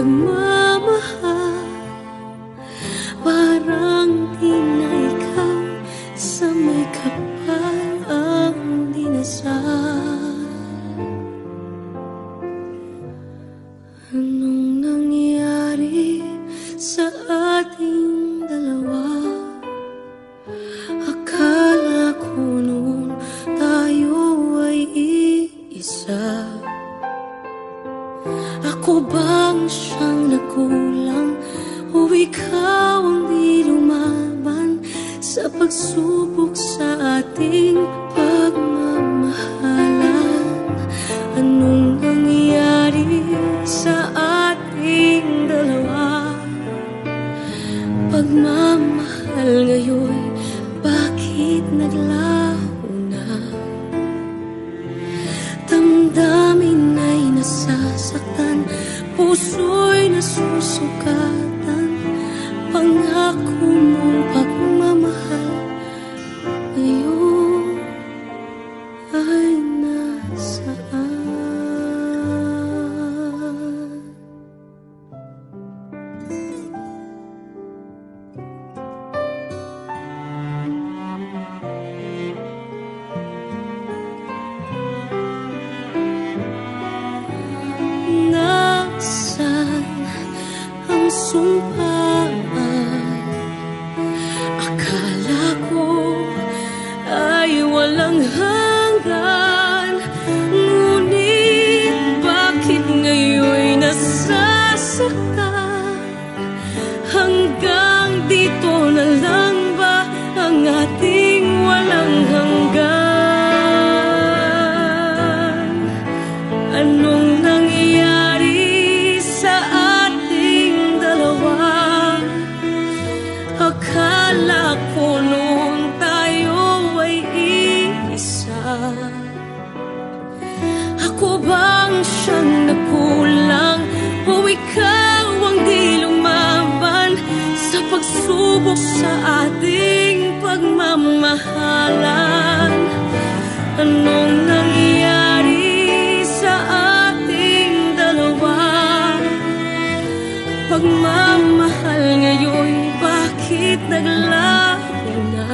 pagmamahal, parang di na ikaw sa may kapal ang dinasal. Anong nangyari sa ating dalawa? Akala ko noon tayo ay iisa. Ako bang siyang nakulang o ikaw ang di lumaban sa pagsubok sa ating pagmamahalan? Anong nangyari sa ating dalawa? Pagmamahal ngayon, bakit naglaho na? Damdamin ay nasasaktan, puso'y nasusukatan. Pangako mong pagmamahal ngayon ay nasaan? Nasaan ang sumpaan? Akala ko ay walang hanggan, ngunit bakit ngayon'y nasasaktan? Hanggang dito na lang ba ang ating walang hanggan? Anong nangyari sa ating dalawa? Akala ko noon tayo ay iisa. Ako bang siyang nakulang o ikaw ang di lumaban sa pagsubok sa ating pagmamahalan? Anong nangyari sa ating dalawa? Pagmamahal ngayon, bakit naglaho na?